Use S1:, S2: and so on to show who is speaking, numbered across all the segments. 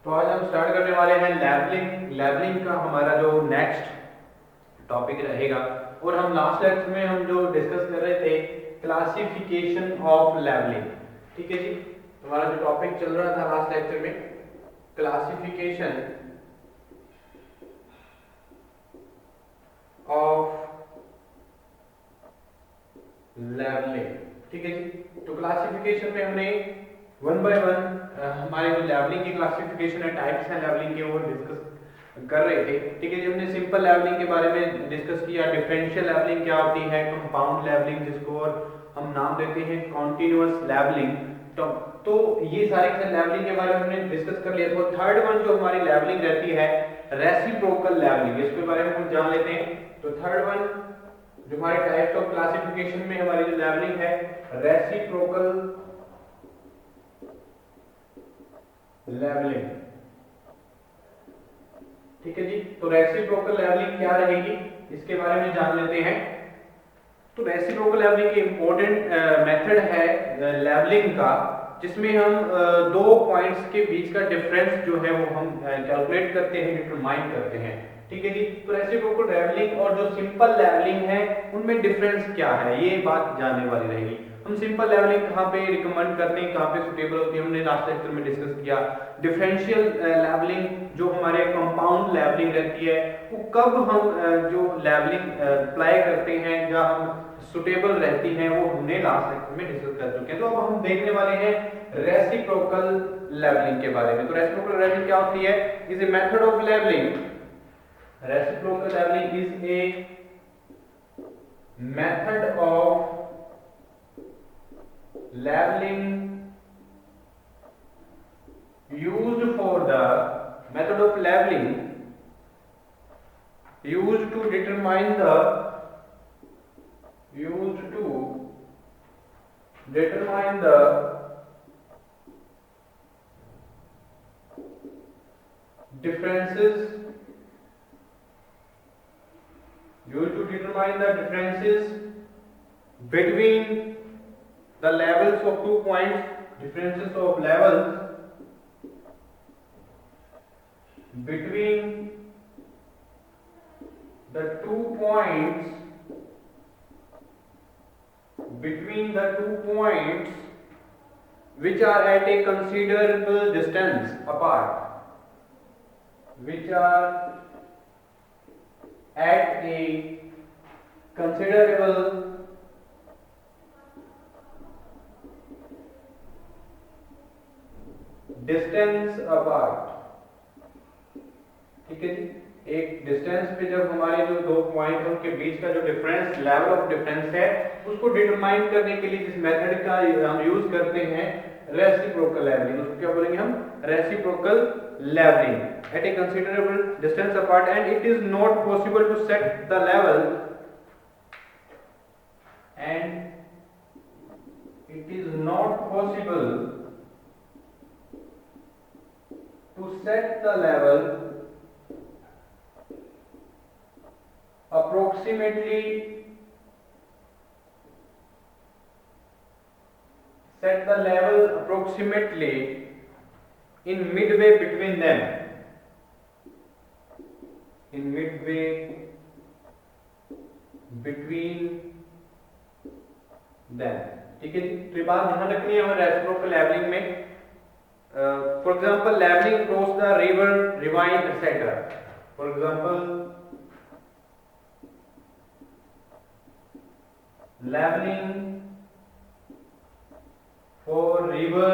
S1: तो आज हम स्टार्ट करने वाले हैं लेवलिंग। लेवलिंग का हमारा जो नेक्स्ट टॉपिक रहेगा, और हम लास्ट लेक्चर में हम जो डिस्कस कर रहे थे क्लासिफिकेशन ऑफ लेवलिंग। ठीक है जी, हमारा जो टॉपिक चल रहा था लास्ट लेक्चर में क्लासिफिकेशन ऑफ लेवलिंग। ठीक है जी, तो क्लासिफिकेशन में हमने वन बाय वन हमारे जो लेवलिंग की क्लासिफिकेशन है, टाइप्स हैं लेवलिंग के, वो डिस्कस कर रहे थे। ठीक है जी, हमने सिंपल लेवलिंग के बारे में डिस्कस किया, डिफरेंशियल लेवलिंग क्या होती है, कंपाउंड लेवलिंग जिसको और हम नाम देते हैं कॉन्टिन्यूअस लेवलिंग। तो ये सारे लेवलिंग के बारे में हमने डिस्कस कर लिया। तो थर्ड वन जो हमारी लेवलिंग रहती है रेसिप्रोकल लेवलिंग, इसके बारे में हम जान लेते हैं। तो थर्ड वन जो हमारे टाइप्स ऑफ क्लासिफिकेशन में हमारी जो लेवलिंग है रेसिप्रोकल लेवलिंग। ठीक है जी, तो रेसिप्रोकल लेवलिंग क्या रहेगी इसके बारे में जान लेते हैं। तो रेसिप्रोकल लेवलिंग की इंपॉर्टेंट मेथड है लेवलिंग का, जिसमें हम दो पॉइंट्स के बीच का डिफरेंस जो है वो हम कैलकुलेट करते हैं, डिटरमाइन करते हैं। ठीक है जी, तो रेसिप्रोकल लेवलिंग और जो सिंपल लेवलिंग है उनमें डिफरेंस क्या है, ये बात जानने वाली रहेगी। हम सिंपल लेवलिंग कहाँ पे रिकमेंड करते हैं, कहाँ पे सुटेबल होती है, हमने लास्ट लेक्चर में डिस्कस किया। डिफरेंशियल लेवलिंग जो हमारे कंपाउंड लेवलिंग रहती है, वो कब हम जो लेवलिंग अप्लाई करते हैं या हम सुटेबल रहती हैं, वो हमने लास्ट लेक्चर में डिस्कस कर चुके हैं। तो अब हम देखने वाले हैं रेसिप्रोकल लेवलिंग के बारे में। तो रेसिप्रोकल लेवलिंग क्या होती है? Is a method of levelling. Reciprocal levelling is a method of leveling used for the method of leveling used to determine the differences between the levels of 2 points, differences of levels between the 2 points which are at a considerable distance apart, which are at a considerable distance apart. ठीक है जी, एक distance पे जब हमारे जो दो point है उनके बीच का जो डिफरेंस, लेवल ऑफ डिफरेंस है, उसको डिटरमाइन करने के लिए जिस मेथड का हम यूज करते हैं रेसिप्रोकल लेवलिंग, उसको क्या बोलेंगे हम? Reciprocal levelling at a considerable distance apart and it is not possible to set the level to set the level approximately in midway between them, ठीक है जी। तो ये बात ध्यान रखनी है हमें रेसिप्रोकल लेवलिंग में। for example leveling across the river, ravine, etc. For example leveling for river,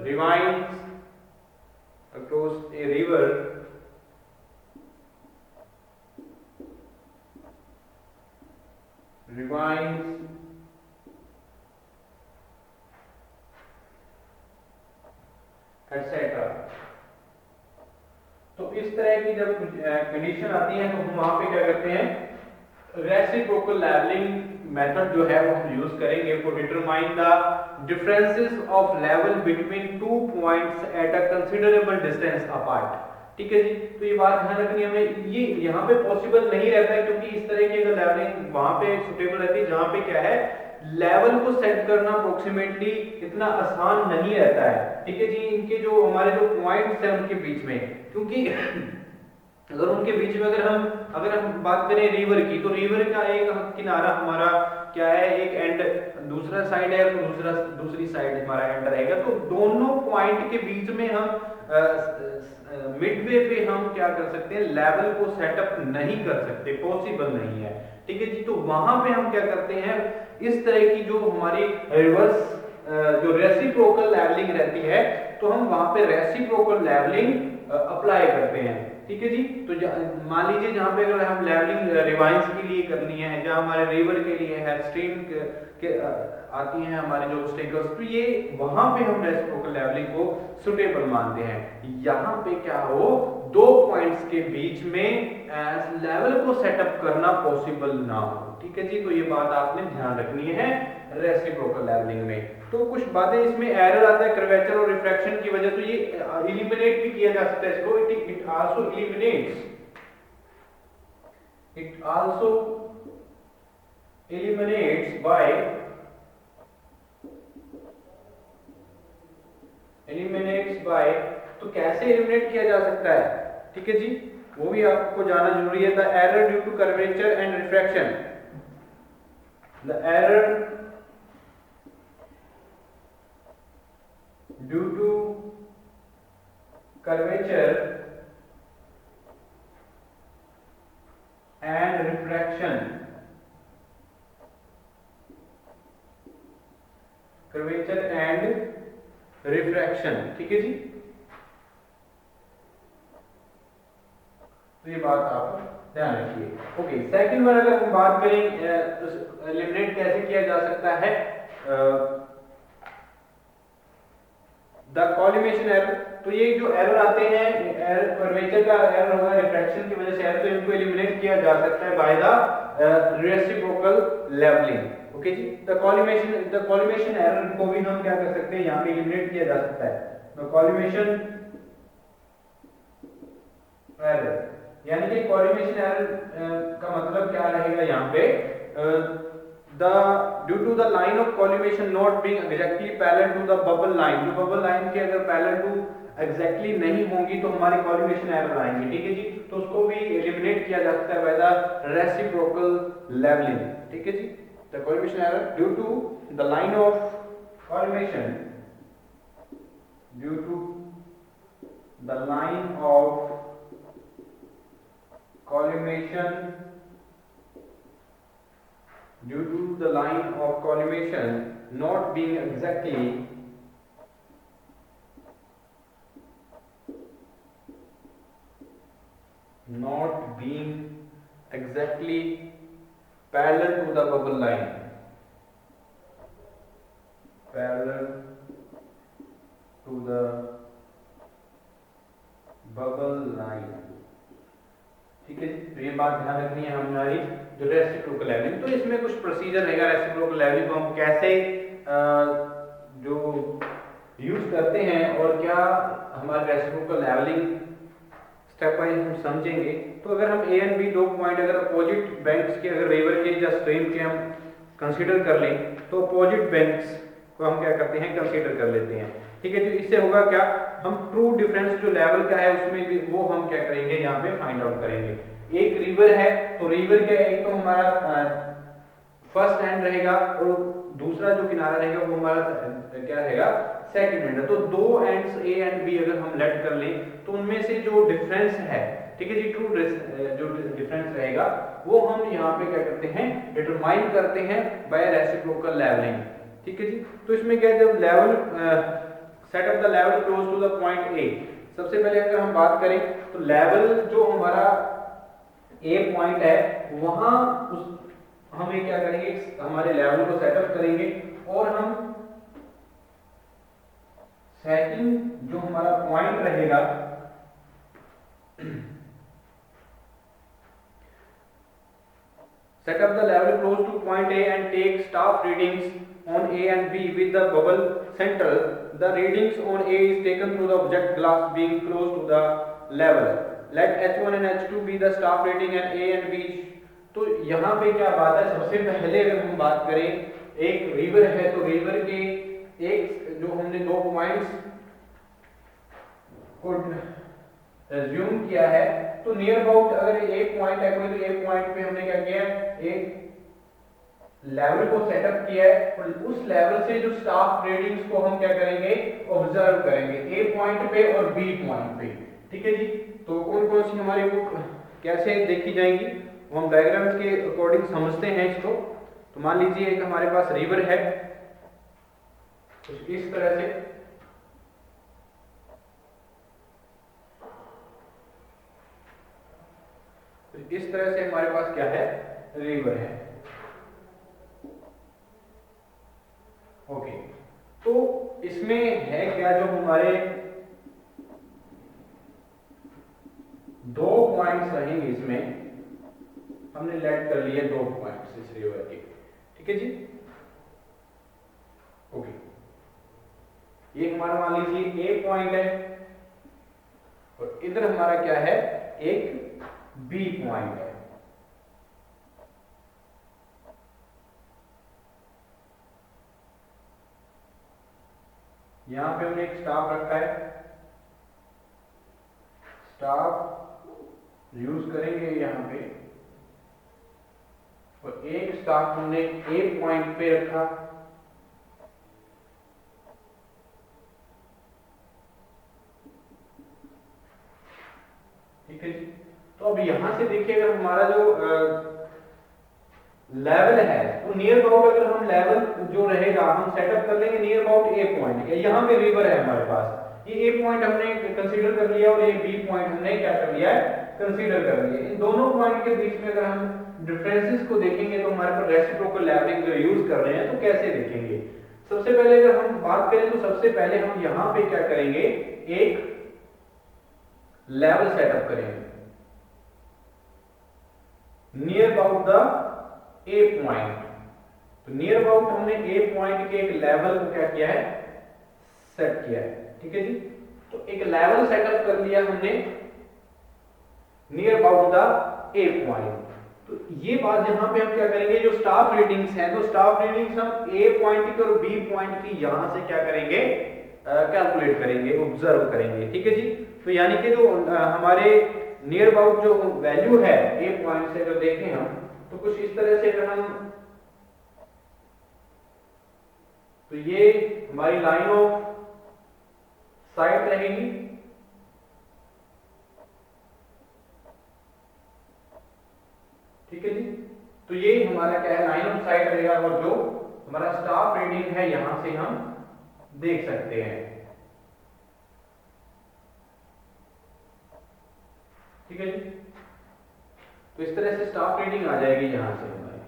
S1: ravines across a river, ravines etcetera. तो इस तरह की जब कंडीशन आती है तो हम वहां पे क्या करते हैं, रेसिप्रोकल लेवलिंग मेथड जो है वो हम यूज करेंगे for determine the differences of level between 2 points at a considerable distance apart. ठीक है जी, तो ये बात ध्यान रखनी है हमें, ये यहाँ पे पॉसिबल नहीं रहता है, क्योंकि इस तरह की अगर लेवलिंग वहां पे सुटेबल रहती है जहां पे क्या है, लेवल को सेट करना अप्रोक्सीमेटली इतना आसान नहीं रहता है, ठीक है जी। इनके जो हमारे जो पॉइंट्स हैं उनके बीच में, क्योंकि अगर उनके बीच में अगर हम बात करें रिवर की, तो रिवर का एक किनारा हमारा क्या है, एक एंड दूसरा साइड है, तो दूसरी साइड हमारा एंड रहेगा। तो दोनों पॉइंट के बीच में हम मिडवे पे हम क्या कर सकते हैं, लेवल को सेटअप नहीं कर सकते, पॉसिबल नहीं है, ठीक है जी। तो वहां पे हम क्या करते हैं, इस तरह की जो हमारी रिवर्स जो रेसिप्रोकल लेवलिंग रहती है, तो हम वहां पे रेसिप्रोकल लेवलिंग अप्लाई करते हैं, ठीक है जी। तो मान लीजिए जहां पे अगर हम लेवलिंग रिवाइंस के लिए करनी है, जहां हमारे रिवर के लिए है, स्ट्रीम के आती हैं हमारे जो ऑब्स्टेकल्स, तो ये वहां पे हम रेसिप्रोकल लेवलिंग को सुटेबल मानते हैं। यहां पे क्या हो, दो पॉइंट्स के बीच में लेवल को सेटअप करना पॉसिबल ना हो, ठीक है जी। तो ये बात आपने ध्यान रखनी है रेसिप्रोकल लेवलिंग में। तो कुछ बातें इसमें एरर आता है कर्वेचर और रिफ्रैक्शन की वजह, तो ये एलिमिनेट भी किया जा सकता है इसको। इट आल्सो eliminates by तो कैसे एलिमिनेट किया जा सकता है, ठीक है जी, वो भी आपको जानना जरूरी है। The error due to curvature and refraction, the error due to curvature and refraction, curvature and refraction, ठीक है जी। तो ये बात आप ध्यान रखिए। ओके, सेकंड वन अगर हम बात करें एलिमिनेट कैसे किया जा सकता है, द कॉलिमेशन एरर, तो ये जो एरर आते हैं, एरर कर्वेचर का एरर होगा, रिफ्रैक्शन की वजह से एरर, तो इनको एलिमिनेट किया जा सकता है by the reciprocal levelling, okay जी। द कॉलिमेशन एरर को भी हम क्या कर सकते हैं, यहाँ पे एलिमिनेट किया जा सकता है। द कॉलिमेशन एरर, यानी कि कॉलिमेशन एरर का मतलब क्या रहेगा यहाँ पे, due to the line of collimation not being exactly parallel to the bubble line, जो बबल लाइन के अगर पैरेलल टू एग्जैक्टली नहीं होंगी तो हमारे कॉलिमेशन एरर आएंगे, ठीक है जी। तो उसको भी एलिमिनेट किया जा सकता है बाय द रेसिप्रोकल लेवलिंग, ठीक है जी। The collimation error due to the line of collimation, due to the line of collimation, due to the line of collimation not being exactly parallel to the bubble line, parallel to the bubble line, ठीक है। तो ये बात ध्यान रखनी है हमारी जो रेसिप्रोकल लेवलिंग। तो इसमें कुछ प्रोसीजर रहेगा रेसिप्रोकल लेवलिंग को हम कैसे जो यूज करते हैं और क्या हमारे रेसिप्रोकल लेवलिंग स्टेप वाइज हम समझेंगे। तो अगर हम ए एंड बी दो पॉइंट अगर अपोजिट बैंक्स के, अगर रिवर के या स्ट्रीम के हम कंसीडर कर लें, तो अपोजिट बैंक्स को हम क्या करते हैं, कंसीडर कर लेते हैं, ठीक है। तो इससे होगा क्या, हम ट्रू डिफरेंस जो लेवल का है उसमें भी वो हम क्या करेंगे, यहाँ पे फाइंड आउट करेंगे। एक रिवर है तो रिवर का एक तो हमारा फर्स्ट एंड रहेगा और दूसरा जो किनारा रहेगा वो हमारा क्या रहेगा, सेकंड एंड। तो दो एंड्स ए एंड बी अगर हम लेट कर लें तो उनमें से जो डिफरेंस है, ठीक है जी, ट्रू जो डिफरेंस रहेगा वो हम यहाँ पे क्या करते हैं, डिटरमाइन करते हैं बाय रेसिप्रोकल लेवलिंग, ठीक है जी। तो इसमें क्या है, जब level set up the level close to the point A, सबसे पहले अगर हम बात करें तो लेवल जो हमारा ए पॉइंट है वहां हमें क्या करेंगे, हमारे लेवल को सेटअप करेंगे और हम सेकंड जो हमारा पॉइंट रहेगा set up the level close to point A and take staff readings on A and B with the bubble central. The readings on A is taken through the object glass being close to the level. Let H1 and H2 be the staff reading and A and B. तो यहाँ पे क्या बात है, सबसे पहले अगर हम बात करें एक रिवर है तो रिवर के एक जो हमने दो पॉइंट्स को एज्यूम किया है, तो नियर अबाउट अगर एक पॉइंट है कोई, तो एक पॉइंट पे हमने क्या किया है, एक लेवल को सेटअप किया है और उस लेवल से जो स्टाफ रीडिंग्स को हम क्या करेंगे, ऑब्जर्व करेंगे ए पॉइंट पे और बी पॉइंट पे। ठीक है जी। तो कौन कौन सी हमारी बुक कैसे देखी जाएंगी वो हम डायग्राम के अकॉर्डिंग समझते हैं इसको। तो मान लीजिए एक हमारे पास रिवर है कुछ इस तरह से, तो इस तरह से हमारे पास क्या है, रिवर है। ओके, तो इसमें है क्या, जो हमारे दो पॉइंट्स रहेंगे, इसमें हमने लेट कर लिए दो पॉइंट्स इस रिवर के। ठीक है जी। ओके, ये हमारा मान लीजिए ए पॉइंट है और इधर हमारा क्या है, एक बी पॉइंट है। यहां पे हमने एक स्टाफ रखा है, स्टाफ यूज करेंगे यहां पे, और एक स्टाफ हमने ए पॉइंट पे रखा। ठीक है जी। तो अब यहां से देखिए, अगर हमारा जो लेवल है वो नियर अबाउट, अगर हम लेवल जो रहेगा हम सेटअप कर लेंगे नियर अबाउट ए पॉइंट। यहाँ पे रिवर है हमारे पास, ये ए पॉइंट हमने कंसीडर कर लिया और ये बी पॉइंट हमने क्या कर लिया है, कंसीडर कर लिया। इन दोनों पॉइंट के बीच में अगर हम डिफरेंसेस को देखेंगे तो हमारे पास रेसिप्रोकल लेवलिंग जो यूज कर रहे हैं तो कैसे देखेंगे। सबसे पहले अगर हम बात करें तो सबसे पहले हम यहाँ पे क्या करेंगे, एक लेवल सेटअप करेंगे near about the A point. तो नियर अबाउट हमने ए पॉइंट के एक लेवल को क्या किया है, सेट किया है। ठीक है जी। तो एक लेवल सेटअप कर लिया हमने near about the A point. तो ये बात यहां पे हम क्या करेंगे, जो स्टाफ रीडिंग्स हैं, तो स्टाफ रीडिंग्स हम ए पॉइंट की और बी पॉइंट की यहां से क्या करेंगे, कैलकुलेट करेंगे, ऑब्जर्व करेंगे। ठीक है जी। तो यानी कि जो हमारे नियर अबाउट जो वैल्यू है ए पॉइंट से जो देखें हम, तो कुछ इस तरह से अगर हम, तो ये हमारी लाइन ऑफ साइट रहेगी। ठीक है जी। तो ये हमारा क्या है, लाइन ऑफ साइट रहेगा, और जो हमारा स्टाफ रीडिंग है यहां से हम देख सकते हैं। ठीक है जी। तो इस तरह से स्टाफ रीडिंग आ जाएगी यहां से हमारी।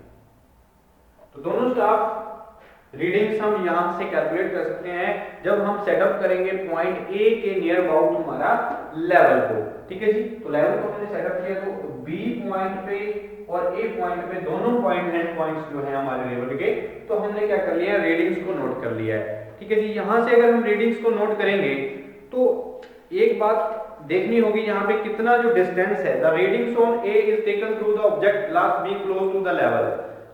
S1: तो दोनों स्टाफ रीडिंग्स हम यहां से कैलकुलेट कर सकते हैं जब हम सेटअप करेंगे पॉइंट ए के नियर अबाउट हमारा लेवल को। ठीक है जी। तो लेवल को हमने सेटअप किया, तो बी पॉइंट पे और ए पॉइंट पे दोनों पॉइंट एंड पॉइंट्स जो है हमारे लेवल के, तो हमने क्या कर लिया, रीडिंग्स को नोट कर लिया है। ठीक है जी। यहां से अगर हम रीडिंग्स को नोट करेंगे तो एक बात देखनी होगी, यहाँ पे कितना जो डिस्टेंस है, the readings on A is taken through the object glass being close to the level.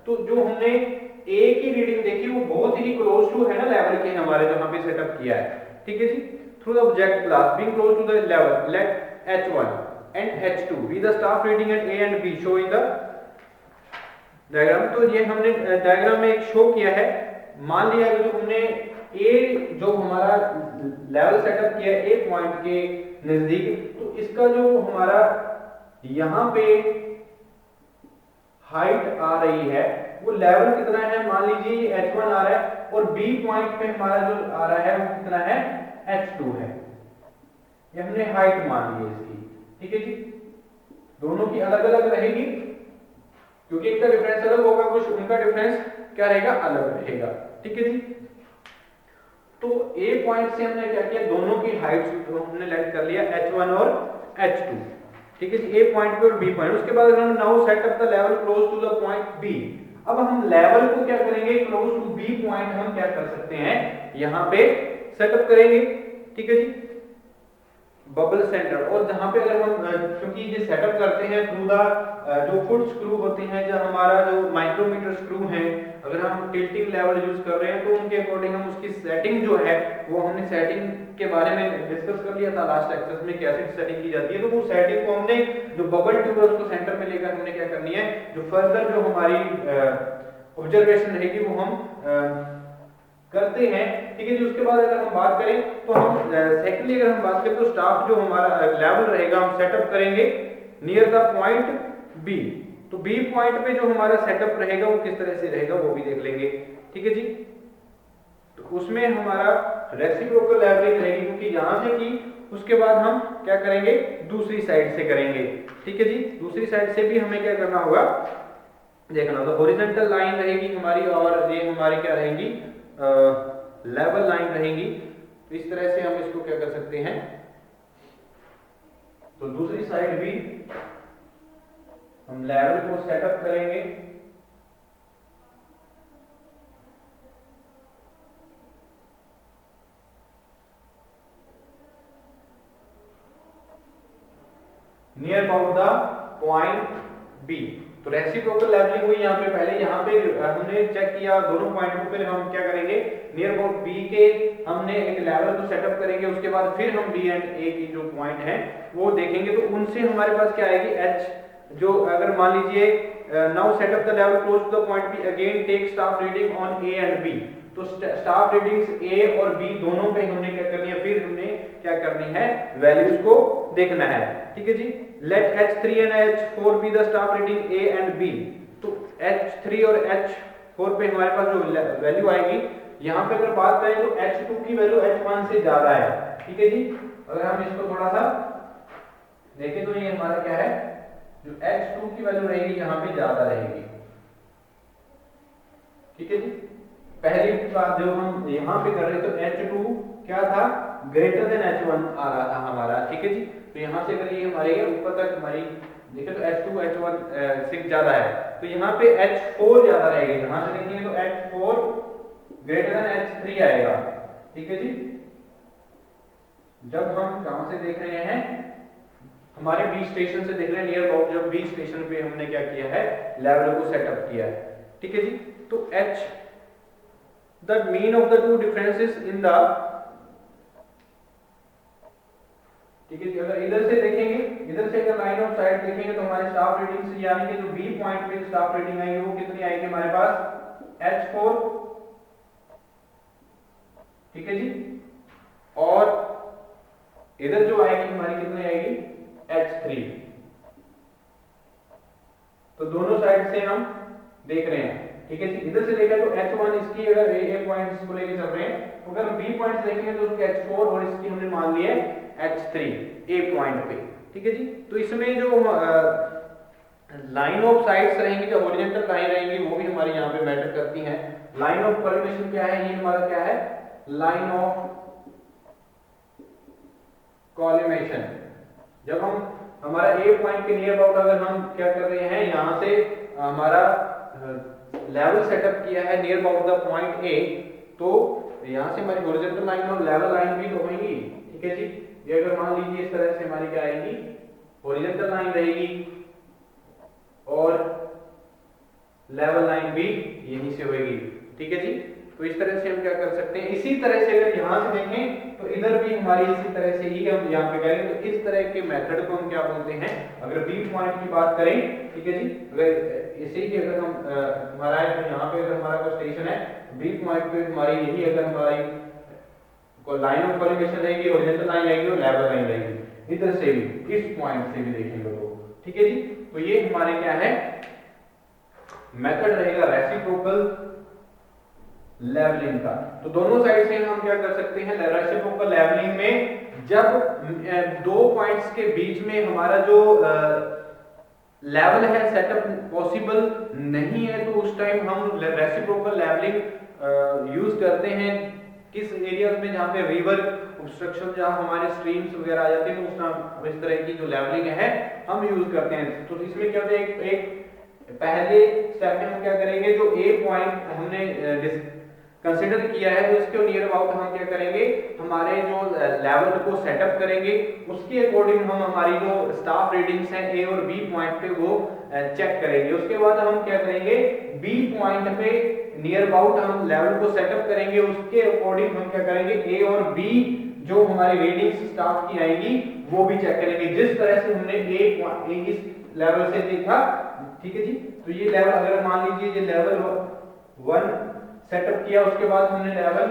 S1: तो जो हमने ए की रीडिंग देखी वो बहुत ही क्लोज टू है ना लेवल के हमारे, जो यहाँ पे सेटअप किया है। ठीक है जी। Through the object glass being close to the level, let h1 and h2 be the staff reading at a and b show in the diagram. तो ये हमने डायग्राम में एक शो किया है। मान लिया जो हमने ए जो हमारा लेवल सेटअप किया है ए पॉइंट के नजदीक, तो इसका जो हमारा यहां पे हाइट आ रही है वो लेवल कितना है, मान लीजिए h1 आ रहा है, और b पॉइंट पे हमारा जो आ रहा है वो कितना है, h2 है। ये हमने हाइट मान ली इसकी। ठीक है जी। दोनों की अलग अलग रहेगी क्योंकि एक का डिफरेंस अलग होगा, कुछ उनका डिफरेंस क्या रहेगा, अलग रहेगा। ठीक है जी। तो ए पॉइंट से हमने क्या किया, दोनों की हाइट हमने लेट कर लिया h1 और h2। ठीक है जी। ए पॉइंट पे और बी पॉइंट, उसके बाद हम now set up the level close to the point B. अब हम लेवल को क्या करेंगे, क्लोज टू बी पॉइंट हम क्या कर सकते हैं, यहां पे सेटअप करेंगे। ठीक है जी। Bubble centre. और जहां पे अगर हम क्योंकि ये सेटअप करते हैं थ्रू द जो फुट स्क्रू होते हैं, जो हमारा जो माइक्रोमीटर स्क्रू हैं, अगर हम टिल्टिंग लेवल यूज कर रहे हैं तो उनके अकॉर्डिंग हम उसकी सेटिंग जो है वो हमने सेटिंग के बारे में डिस्कस कर लिया था लास्ट लेक्चर में, कैसे सेटिंग की जाती है। तो वो सेटिंग को हमने जो बबल ट्यूब है उसको सेंटर में लेकर हमने क्या करनी है, जो फर्दर जो हमारी ऑब्जर्वेशन रहेगी वो हम करते हैं। ठीक है जी। उसके बाद अगर हम बात करें तो हम सेकेंडली अगर हम बात करें तो स्टाफ जो हमारा लेवल रहेगा हम सेटअप करेंगे नियर द पॉइंट बी। तो बी पॉइंट पे जो हमारा सेटअप रहेगा वो किस तरह से रहेगा वो भी देख लेंगे। ठीक है जी। तो उसमें हमारा रेसिप्रोकल लेवलिंग रहेगी, क्योंकि यहां से की उसके बाद हम क्या करेंगे, दूसरी साइड से करेंगे। ठीक है जी। दूसरी साइड से भी हमें क्या करना होगा, देखना। तो हॉरिजॉन्टल लाइन रहेगी हमारी और ये हमारी क्या रहेंगी, लेवल लाइन रहेंगी। तो इस तरह से हम इसको क्या कर सकते हैं, तो दूसरी साइड भी हम लेवल को सेटअप करेंगे। Near about the point B. तो रेसिप्रोकल लेवलिंग हुई यहाँ पे, पहले यहाँ पे हमने चेक किया दोनों पॉइंट को, फिर हम क्या करेंगे नियर अबाउट बी के हमने एक लेवल को सेटअप करेंगे। उसके बाद फिर हम बी एंड ए की जो पॉइंट है वो देखेंगे। तो उनसे हमारे पास क्या आएगी, एच। जो अगर मान लीजिए now set up the level close to the point B, again take staff reading on A and B. तो स्टाफ रीडिंग्स ए और बी दोनों पे हमने क्या करनी है, फिर हमने क्या करनी है, वैल्यूज को देखना है। ठीक है जी। Let H3 and H4 be the staff reading A and B। तो H3 और H4 पे हमारे पास जो वैल्यू आएगी, यहाँ पे अगर बात करें तो H2 की वैल्यू H1 से ज्यादा है। ठीक है जी। अगर हम इसको थोड़ा सा देखें तो ये हमारा क्या है, जो H2 की वैल्यू रहेगी यहाँ पे ज्यादा रहेगी। ठीक है जी। पहली बात जो हम यहाँ पे कर रहे थे, तो H2 क्या था, ग्रेटर देन H1 आ रहा था हमारा। ठीक है जी। तो यहाँ से अगर ये हमारे ऊपर तक हमारी देखें तो H2 H1 से ज्यादा है, तो यहाँ पे H4 ज्यादा रहेगा। यहाँ से देखेंगे तो H4 ग्रेटर देन H3 आएगा। ठीक है जी। जब हम कहां से देख रहे हैं, हमारे बी स्टेशन से देख रहे हैं, नियर अबाउट जब बी स्टेशन पे हमने क्या किया है, लेवल को सेटअप किया है। ठीक है जी। तो H the mean of the two differences in the, ठीक है जी। अगर इधर से देखेंगे, इधर से अगर लाइन ऑफ साइट देखेंगे तो हमारे स्टाफ रीडिंग से, यानी कि जो बी पॉइंट पे स्टाफ रीडिंग आएगी वो कितनी आएगी हमारे पास, H4। ठीक है जी। और इधर जो आएगी हमारी कितनी आएगी, H3। तो दोनों साइड से हम देख रहे हैं। ठीक है जी। इधर से देखा तो H1 इसकी, अगर ए पॉइंट्स को लेके चल रहे हैं, तो अगर बी पॉइंट्स देखेंगे तो उसके H4 और इसकी हमने मान लिया H3 ए पॉइंट पे। ठीक है जी। तो इसमें जो लाइन ऑफ साइड्स रहेंगी, जो हॉरिजॉन्टल लाइन रहेंगी वो भी हमारी यहाँ पे मैटर करती हैं। लाइन ऑफ कोलिमेशन क्या है, ये हमारा क्या है, लाइन ऑफ कोलिमेशन। जब हम हमारा ए पॉइंट के नियर अबाउट अगर हम क्या कर रहे हैं, यहाँ से हमारा लेवल सेटअप किया है नियर अबाउट द पॉइंट ए, तो यहाँ से हमारी हॉरिजॉन्टल लाइन और लेवल लाइन भी तो होंगी। ठीक है जी। ये अगर मान लीजिए इस तरह से हमारी क्या आएगी, हॉरिजॉन्टल लाइन रहेगी और लेवल लाइन भी यहीं से होगी। ठीक है जी। तो इस तरह से हम क्या कर सकते हैं, इसी तरह से अगर यहाँ से देखें तो इधर भी हमारी इसी तरह से ही हम यहाँ पे करेंगे। तो इस तरह के मेथड को हम क्या बोलते हैं, अगर बी पॉइंट की बात करें, ठीक है जी, अगर इसी की अगर हम हमारा है तो यहाँ पे अगर हमारा कोई स्टेशन है, बी पॉइंट पे हमारी यही अगर हमारी लाइन ऑफ कोलिमेशन रहेगी, हॉरिजॉन्टल लाइन रहेगी और लेवल लाइन रहेगी। इधर से भी, इस पॉइंट से भी देखेंगे तो, ठीक है जी। तो ये हमारे क्या है, मेथड रहेगा रेसिप्रोकल लेवलिंग का। तो दोनों साइड से हम क्या कर सकते हैं, रेसिप्रोकल लेवलिंग में जब दो पॉइंट्स के बीच में हमारा जो लेवल है सेटअप पॉसिबल नहीं है, तो उस टाइम हम रेसिप्रोकल लेवलिंग यूज करते हैं। किस एरियाज में जहाँ पे रिवर ऑब्स्ट्रक्शन, जहाँ हमारे स्ट्रीम्स वगैरह आ जाते हैं, तो उस टाइम इस तरह की जो लेवलिंग है हम यूज करते हैं। तो इसमें क्या होता है, एक पहले स्टेप में हम क्या करेंगे, जो ए पॉइंट हमने कंसिडर किया है, तो इसके नियर अबाउट हम क्या करेंगे, हमारे जो लेवल को सेटअप करेंगे, उसके अकॉर्डिंग हम हमारी जो स्टाफ रीडिंग्स हैं ए और बी पॉइंट पे वो चेक करेंगे। उसके बाद हम क्या करेंगे, बी पॉइंट पे नियर अबाउट हम लेवल को सेटअप करेंगे, उसके अकॉर्डिंग हम क्या करेंगे, ए और बी जो हमारी रीडिंग्स स्टाफ की आएंगी वो भी चेक करेंगे, जिस तरह से हमने ए इस लेवल से देखा। ठीक है जी, तो ये लेवल अगर मान लीजिए ये लेवल 1 सेटअप किया, उसके बाद हमने लेवल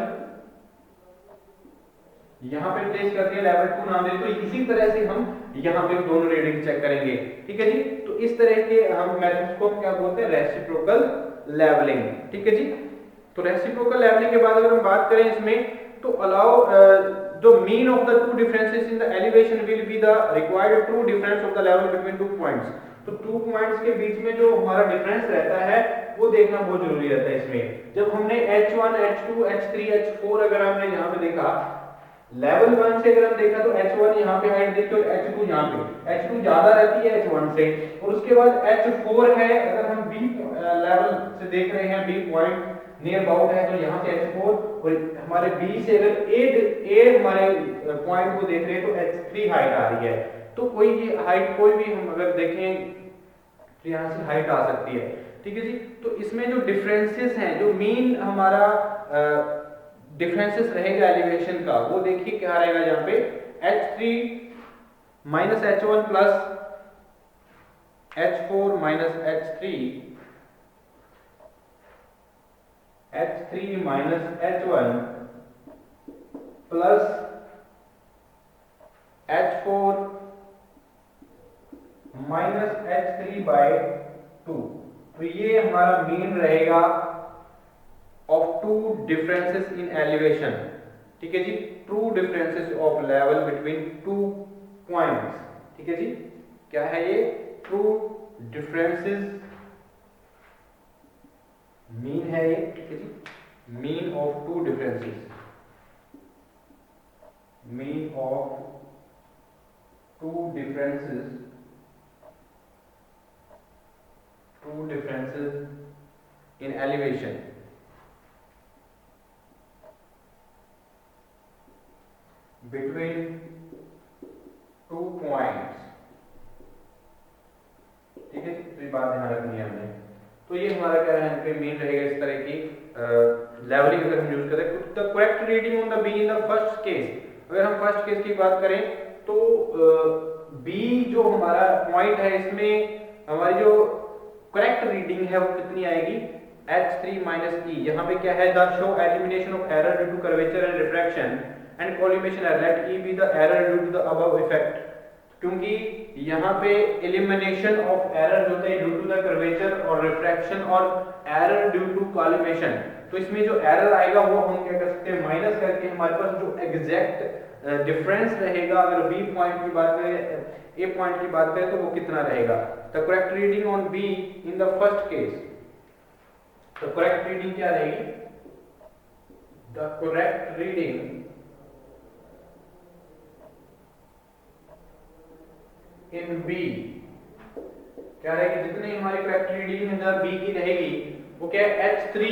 S1: यहां पे प्लेस कर दिया, लेवल 2 नाम दे, तो इसी तरह से हम यहां पे दोनों रीडिंग चेक करेंगे। ठीक है जी, तो इस तरह के हम मेथड्स को क्या बोलते हैं, रेसिप्रोकल लेवलिंग। ठीक है जी, तो रेसिप्रोकल लेवलिंग के बाद अगर हम बात करें इसमें, तो allow the mean of the two differences in the elevation will be the required true difference of the level between two points। तो 2 पॉइंट्स के बीच में जो हमारा डिफरेंस रहता है वो देखना बहुत जरूरी रहता है। इसमें जब हमने h1 h2 h3 h4 अगर हमने यहाँ पे देखा, लेवल 1 से अगर हम देखा तो h1 यहाँ पे हाइट देखिए और h2 यहाँ पे, h2 ज्यादा रहती है h1 से, और उसके बाद h4 है, अगर हम b लेवल से देख रहे हैं, b पॉइंट नियर अबाउट है, तो यहाँ से h4, और हमारे b से अगर a हमारे पॉइंट को देख रहे हैं तो h3 हाइट आ रही है। तो कोई भी हाइट, कोई भी हम अगर देखें तो यहाँ से हाइट आ सकती है। ठीक है जी, तो इसमें जो डिफरेंसेस हैं, जो मीन हमारा डिफरेंसेस रहेगा एलिवेशन का, वो देखिए क्या रहेगा यहाँ पे, h3 minus h1 plus h4 minus h3, h3 minus h1 plus h4 minus h3 by 2। तो ये हमारा मीन रहेगा of two differences in elevation. ठीक है जी, two differences of level between two points. ठीक है जी, क्या है ये, टू डिफरेंसेस, मीन है ये। ठीक है जी, mean of two differences, mean of two differences, two differences in elevation between two points। ठीक है, तो ये बात ध्यान रखनी है हमने। तो ये हमारा क्या है, पे मेन रहेगा इस तरह की लेवलिंग अगर हम यूज करें। The correct reading on the be in the first case, अगर हम फर्स्ट केस की बात करें तो बी जो हमारा पॉइंट है, इसमें हमारी जो करेक्ट रीडिंग है वो कितनी आएगी, h3 माइनस e। यहाँ पे क्या है, the show elimination of error due to curvature and refraction and collimation error, let e be the error due to the above effect. क्योंकि यहाँ पे एलिमिनेशन ऑफ एरर जो है ड्यू टू द कर्वेचर और रिफ्रैक्शन और error due to collimation, तो इसमें जो एरर आएगा वो हम क्या कर सकते हैं, माइनस करके हमारे पास जो एग्जैक्ट डिफरेंस रहेगा, अगर b पॉइंट की बात करें, a पॉइंट की बात करें, तो वो कितना रहेगा। The correct reading on b in the first case, तो करेक्ट रीडिंग क्या रहेगी, the correct reading in b क्या रहेगी, जितनी हमारी correct reading in the b की रहेगी वो क्या है, h3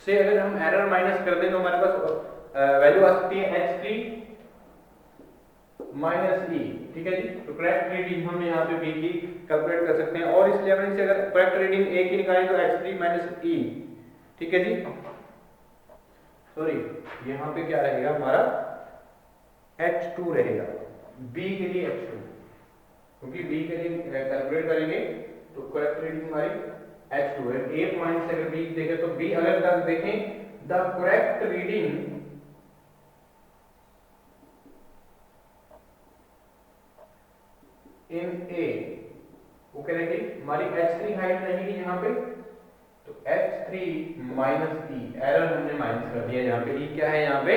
S1: से अगर हम एरर माइनस कर दें तो हमारे पास वैल्यू आ सकती है h3 माइनस ई। ठीक है जी, तो करेक्ट रीडिंग हम यहाँ पे b की कैलकुलेट कर सकते हैं, और इस लेवलिंग से अगर करेक्ट रीडिंग a की निकालें तो h3 माइनस ई। ठीक है जी, सॉरी यहाँ पे क्या रहेगा हमारा h2 रहेगा, b के लिए h2, क्योंकि b के लिए कैलकुलेट करेंगे तो करेक्ट रीडिंग हमारी h2 है। a पॉइंट से अगर b देखें तो b अगर देखें, the correct reading in a, वो क्या रहेगी, हमारी h3 हाइट रहेगी यहाँ पे, तो h3 माइनस e, एरर हमने माइनस कर दिया यहाँ पे, e क्या है यहाँ पे,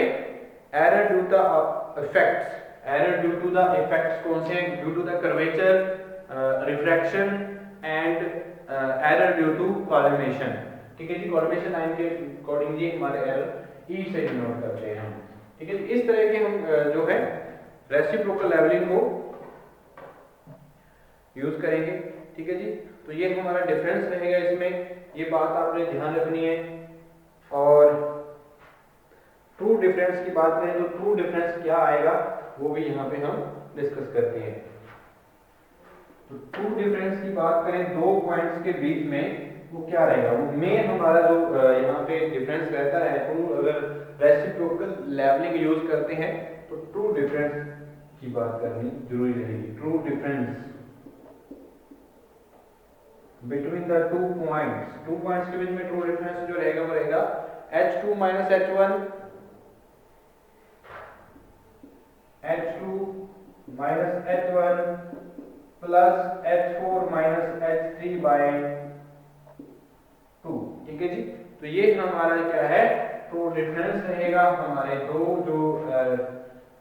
S1: error due the effects, error due to the effects कौन से हैं, due to the curvature, refraction and error due to collimation. ठीक है जी, कॉलिमेशन लाइन के अकॉर्डिंग जी हमारे एरर ई से डिनोट करते हैं हम। ठीक है, इस तरह के हम जो है रेसिप्रोकल लेवलिंग को यूज करेंगे। ठीक है जी, तो ये हमारा डिफरेंस रहेगा इसमें, ये बात आपने ध्यान रखनी है। और ट्रू डिफरेंस की बात करें तो ट्रू डिफरेंस क्या आएगा वो भी यहाँ पे हम डिस्कस करते हैं। तो ट्रू डिफरेंस की बात करें दो पॉइंट्स के बीच में वो क्या रहेगा, वो मेन हमारा जो यहाँ पे डिफरेंस रहता है, ट्रू अगर रेसिप्रोकल लेवलिंग यूज करते हैं तो ट्रू डिफरेंस की बात करनी जरूरी रहेगी। True difference between the two points के बीच में ट्रू डिफरेंस जो रहेगा वो रहेगा H2 minus H1 minus H1 plus H4 minus H3 by 2। ठीक है जी, तो ये हमारा क्या है ट्रू डिफरेंस रहेगा हमारे दो जो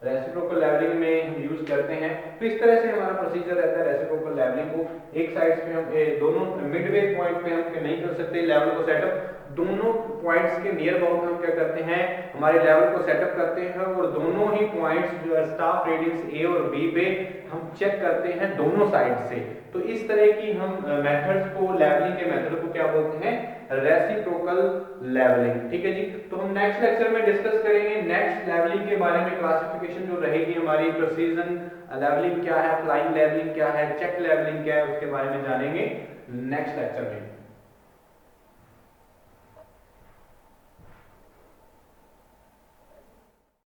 S1: रेसिप्रोकल लेवलिंग में हम यूज करते हैं। तो इस तरह से हमारा प्रोसीजर रहता है रेसिप्रोकल लेवलिंग को। एक साइड पे हम दोनों मिडवे पॉइंट पे हम नहीं कर सकते लेवल को सेटअप, दोनों पॉइंट्स के नियर अबाउट हम क्या करते हैं हमारे लेवल को सेटअप करते हैं और दोनों ही पॉइंट्स जो है स्टाफ रीडिंग्स ए और बी पे हम चेक करते हैं दोनों साइड से। तो इस तरह की हम मेथड्स को लेवलिंग के मेथड को क्या बोलते हैं रेसिप्रोकल लेवलिंग। ठीक है जी, तो हम नेक्स्ट लेक्चर में डिस्कस करेंगे नेक्स्ट लेवलिंग के बारे में, क्लासिफिकेशन जो रहेगी हमारी, प्रिसीजन लेवलिंग क्या है, फ्लाइंग लेवलिंग क्या है, चेक लेवलिंग क्या है, उसके बारे में जानेंगे नेक्स्ट लेक्चर में।